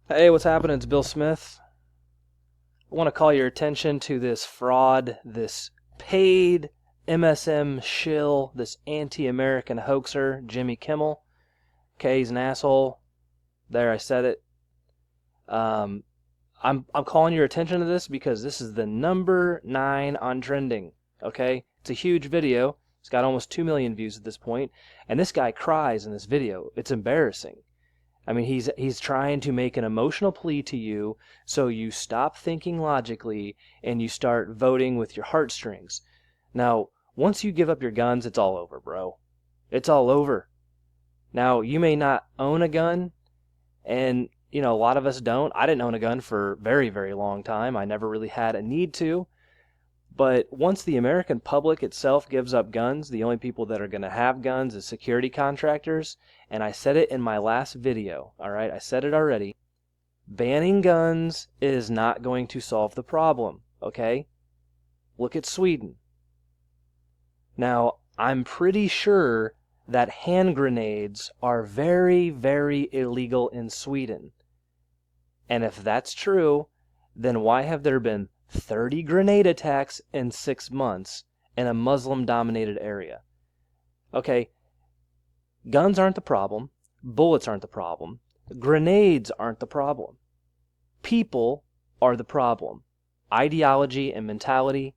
Hey, what's happening? It's Bill Smith. I want to call your attention to this fraud, this paid MSM shill, this anti-American hoaxer, Jimmy Kimmel. Okay, he's an asshole. There, I said it. Um, I'm calling your attention to this because this is the number 9 on trending. Okay, it's a huge video. It's got almost 2 million views at this point, and this guy cries in this video. It's embarrassing. I mean, he's trying to make an emotional plea to you so you stop thinking logically and you start voting with your heartstrings. Now, once you give up your guns, it's all over, bro. It's all over. Now, you may not own a gun, and, a lot of us don't. I didn't own a gun for a very, very long time. I never really had a need to. But once the American public itself gives up guns, the only people that are going to have guns is security contractors. And I said it in my last video, all right? I said it already. Banning guns is not going to solve the problem, okay? Look at Sweden. Now, I'm pretty sure that hand grenades are very, very illegal in Sweden. And if that's true, then why have there been 30 grenade attacks in 6 months in a Muslim-dominated area? Okay, guns aren't the problem. Bullets aren't the problem. Grenades aren't the problem. People are the problem. Ideology and mentality.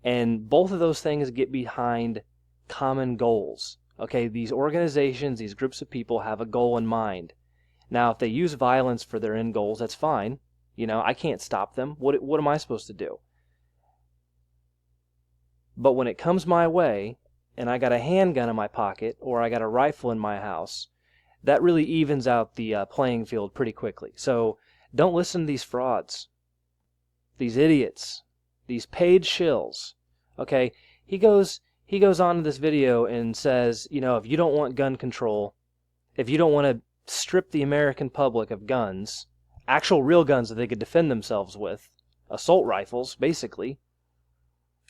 And both of those things get behind common goals. Okay, these organizations, these groups of people have a goal in mind. Now, if they use violence for their end goals, that's fine. I can't stop them. What am I supposed to do? But when it comes my way, and I got a handgun in my pocket, or I got a rifle in my house, that really evens out the playing field pretty quickly. So don't listen to these frauds, these idiots, these paid shills. Okay, he goes on to this video and says, if you don't want gun control, if you don't want to strip the American public of guns, actual real guns that they could defend themselves with, assault rifles, basically,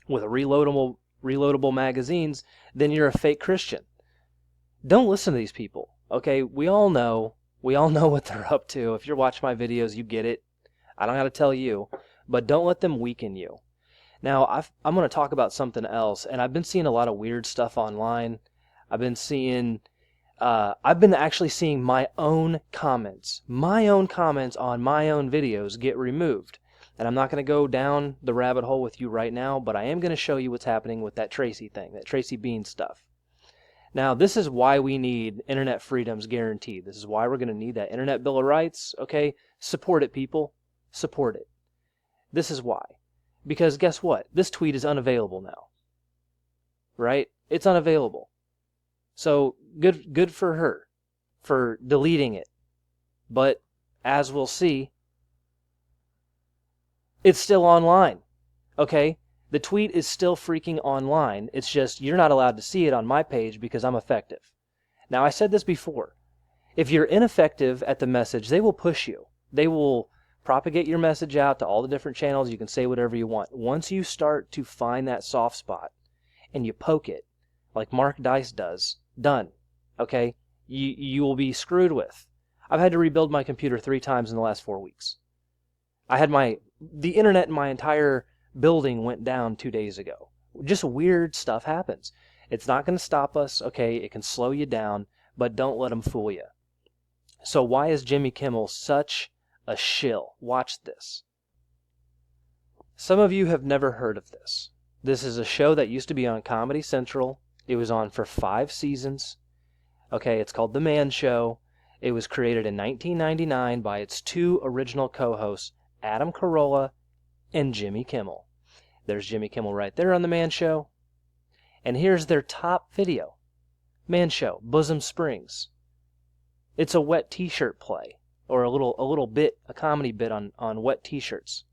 with reloadable magazines, then you're a fake Christian. Don't listen to these people, okay? We all know what they're up to. If you're watching my videos, you get it. I don't got to tell you, but don't let them weaken you. Now, I'm going to talk about something else, and I've been seeing a lot of weird stuff online. I've been actually seeing my own comments on my own videos get removed. And I'm not going to go down the rabbit hole with you right now, but I am going to show you what's happening with that Tracy thing, that Tracy Beanz stuff. Now, this is why we need internet freedoms guaranteed. This is why we're going to need that Internet Bill of Rights, okay? Support it, people. Support it. This is why. Because guess what? This tweet is unavailable now. Right? It's unavailable. So good for her for deleting it. But as we'll see, it's still online. Okay? The tweet is still freaking online. It's just you're not allowed to see it on my page because I'm effective. Now, I said this before. If you're ineffective at the message, they will push you. They will propagate your message out to all the different channels. You can say whatever you want. Once you start to find that soft spot and you poke it, like Mark Dice does, done. Okay? You will be screwed with. I've had to rebuild my computer 3 times in the last 4 weeks. The internet in my entire building went down 2 days ago. Just weird stuff happens. It's not going to stop us, okay? It can slow you down, but don't let them fool you. So why is Jimmy Kimmel such a shill? Watch this. Some of you have never heard of this. This is a show that used to be on Comedy Central. It was on for 5 seasons. Okay, it's called The Man Show. It was created in 1999 by its 2 original co-hosts, Adam Carolla and Jimmy Kimmel. There's Jimmy Kimmel right there on The Man Show. And here's their top video. Man Show, Bosom Springs. It's a wet t-shirt play, or a comedy bit on wet t-shirts.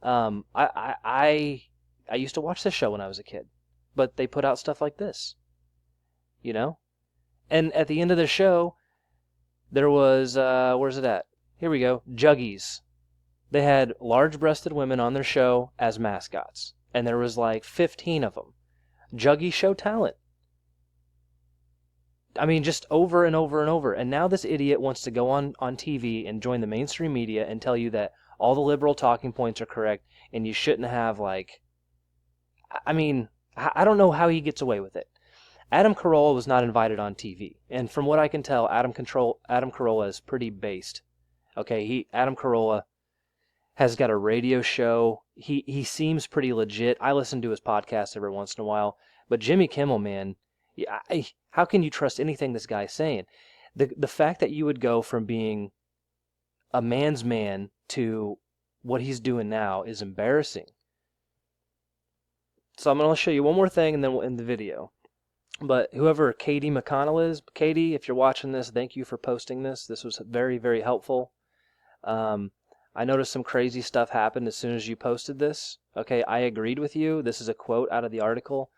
I used to watch this show when I was a kid, but they put out stuff like this, And at the end of the show, there was, where's it at? Here we go, Juggies. They had large-breasted women on their show as mascots, and there was like 15 of them. Juggies show talent. I mean, just over and over and over. And now this idiot wants to go on TV and join the mainstream media and tell you that all the liberal talking points are correct and you shouldn't have, like... I mean, I don't know how he gets away with it. Adam Carolla was not invited on TV. And from what I can tell, Adam Carolla is pretty based. Okay, Adam Carolla has got a radio show. He seems pretty legit. I listen to his podcast every once in a while. But Jimmy Kimmel, man, how can you trust anything this guy's saying? The fact that you would go from being a man's man to what he's doing now is embarrassing. So I'm going to show you one more thing and then we'll end the video. But whoever Katie McConnell is, Katie, if you're watching this, thank you for posting this. This was very, very helpful. I noticed some crazy stuff happened as soon as you posted this. Okay, I agreed with you. This is a quote out of the article.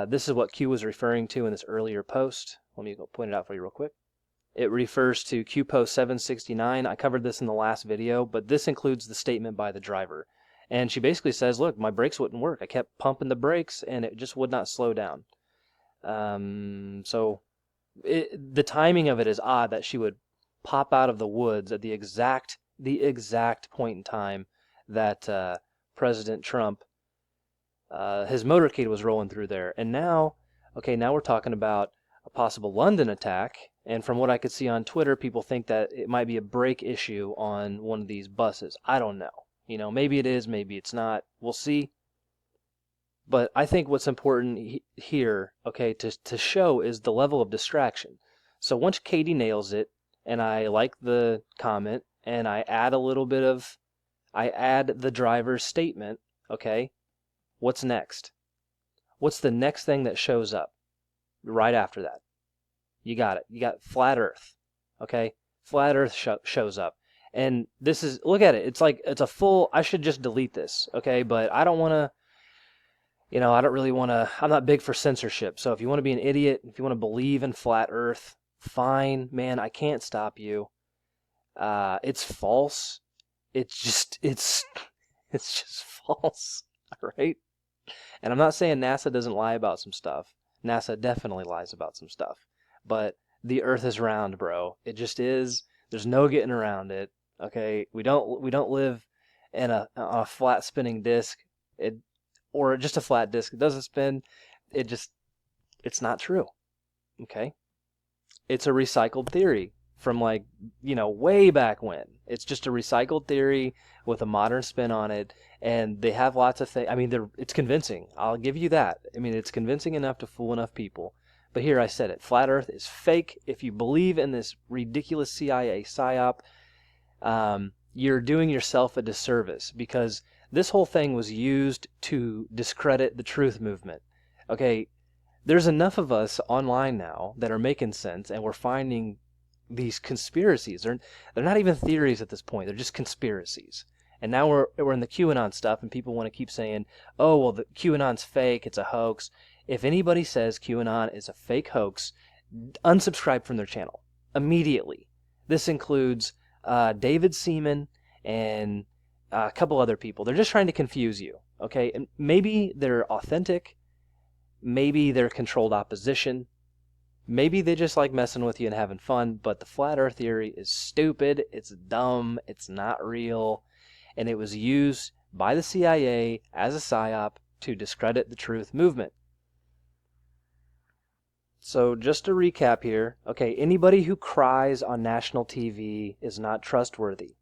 This is what Q was referring to in this earlier post. Let me go point it out for you real quick. It refers to Q post 769. I covered this in the last video, but this includes the statement by the driver. And she basically says, look, my brakes wouldn't work. I kept pumping the brakes and it just would not slow down. So the timing of it is odd that she would pop out of the woods at the exact point in time that President Trump, his motorcade was rolling through there. And now we're talking about a possible London attack. And from what I could see on Twitter, people think that it might be a brake issue on one of these buses. I don't know. Maybe it is, maybe it's not. We'll see. But I think what's important here, to show is the level of distraction. So once Katie nails it, and I like the comment, and I add the driver's statement, what's next? What's the next thing that shows up right after that? You got it. You got flat Earth, Flat Earth shows up. And this is, look at it. It's like, it's a full, I should just delete this, But I don't want to, I don't really want to, I'm not big for censorship. So if you want to be an idiot, if you want to believe in flat Earth, fine, man, I can't stop you. It's false. It's just false, all right? And I'm not saying NASA doesn't lie about some stuff. NASA definitely lies about some stuff. But the Earth is round, bro. It just is. There's no getting around it. We don't live in a flat spinning disc. Or just a flat disc. It doesn't spin. It's not true. It's a recycled theory from way back when. It's just a recycled theory with a modern spin on it. And they have lots of things. I mean, it's convincing. I'll give you that. I mean, it's convincing enough to fool enough people. But here I said it. Flat Earth is fake. If you believe in this ridiculous CIA psyop, you're doing yourself a disservice because this whole thing was used to discredit the truth movement. There's enough of us online now that are making sense, and we're finding these conspiracies. They're not even theories at this point. They're just conspiracies. And now we're in the QAnon stuff, and people want to keep saying, oh, well, the QAnon's fake, it's a hoax. If anybody says QAnon is a fake hoax, unsubscribe from their channel immediately. This includes David Seaman and a couple other people. They're just trying to confuse you, And maybe they're authentic. Maybe they're controlled opposition. Maybe they just like messing with you and having fun. But the flat Earth theory is stupid. It's dumb. It's not real. And it was used by the CIA as a psyop to discredit the truth movement. So just to recap here, anybody who cries on national TV is not trustworthy.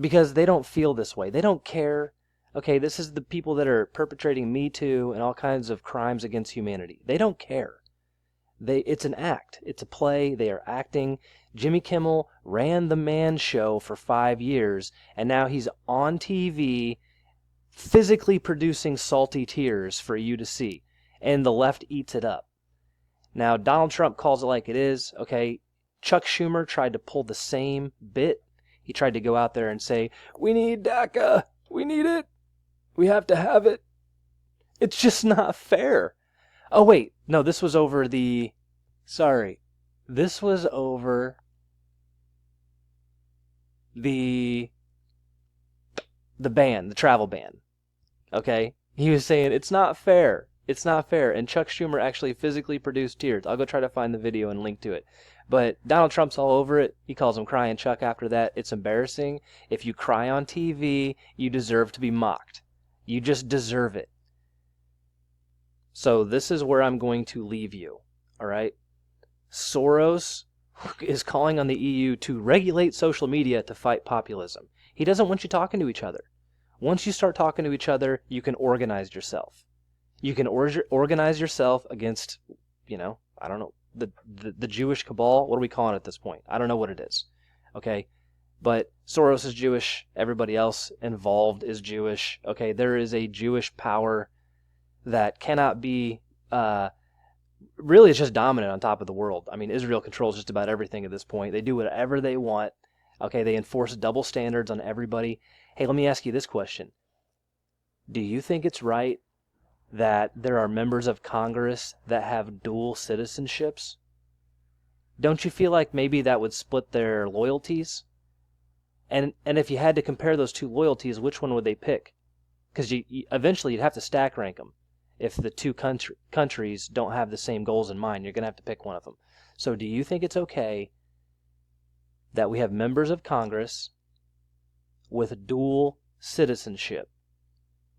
Because they don't feel this way. They don't care. This is the people that are perpetrating Me Too and all kinds of crimes against humanity. They don't care. It's an act. It's a play. They are acting. Jimmy Kimmel ran the Man Show for 5 years, and now he's on TV physically producing salty tears for you to see. And the left eats it up. Now, Donald Trump calls it like it is. Chuck Schumer tried to pull the same bit. He tried to go out there and say, we need DACA. We need it. We have to have it. It's just not fair. Oh, wait. No, this was over the... Sorry. This was over the ban, the travel ban. He was saying, it's not fair. It's not fair. And Chuck Schumer actually physically produced tears. I'll go try to find the video and link to it. But Donald Trump's all over it. He calls him Crying Chuck after that. It's embarrassing. If you cry on TV, you deserve to be mocked. You just deserve it. So this is where I'm going to leave you. All right? Soros is calling on the EU to regulate social media to fight populism. He doesn't want you talking to each other. Once you start talking to each other, you can organize yourself. You can organize yourself against, I don't know, the Jewish cabal. What are we calling it at this point? I don't know what it is. Okay? But Soros is Jewish. Everybody else involved is Jewish. Okay? There is a Jewish power that cannot be... really, it's just dominant on top of the world. I mean, Israel controls just about everything at this point. They do whatever they want. Okay? They enforce double standards on everybody. Hey, let me ask you this question. Do you think it's right that there are members of Congress that have dual citizenships? Don't you feel like maybe that would split their loyalties? And if you had to compare those two loyalties, which one would they pick? Because eventually you'd have to stack rank them. If the two countries don't have the same goals in mind, you're going to have to pick one of them. So do you think it's okay that we have members of Congress with dual citizenship?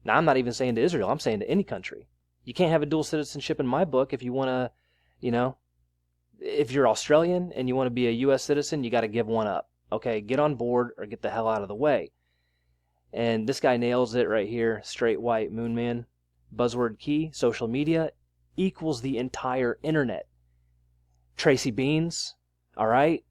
Now, I'm not even saying to Israel. I'm saying to any country. You can't have a dual citizenship in my book if you want to, if you're Australian and you want to be a U.S. citizen, you got to give one up. Okay, get on board or get the hell out of the way. And this guy nails it right here. Straight white moon man. Buzzword key, social media equals the entire internet. Tracy Beanz, all right?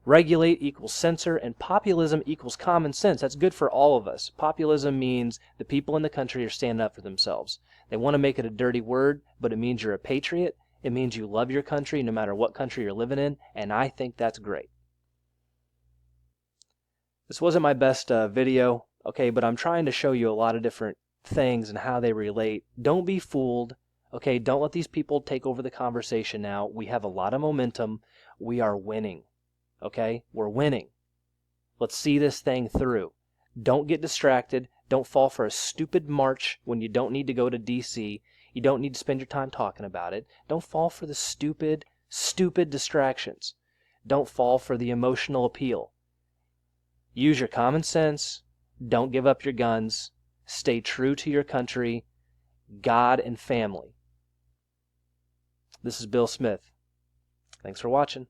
Regulate equals censor, and populism equals common sense. That's good for all of us. Populism means the people in the country are standing up for themselves. They want to make it a dirty word, but it means you're a patriot. It means you love your country no matter what country you're living in, and I think that's great. This wasn't my best video, okay, but I'm trying to show you a lot of different things and how they relate. Don't be fooled, okay? Don't let these people take over the conversation now. We have a lot of momentum. We are winning. Okay? We're winning. Let's see this thing through. Don't get distracted. Don't fall for a stupid march when you don't need to go to D.C. You don't need to spend your time talking about it. Don't fall for the stupid distractions. Don't fall for the emotional appeal. Use your common sense. Don't give up your guns. Stay true to your country, God, and family. This is Bill Smith. Thanks for watching.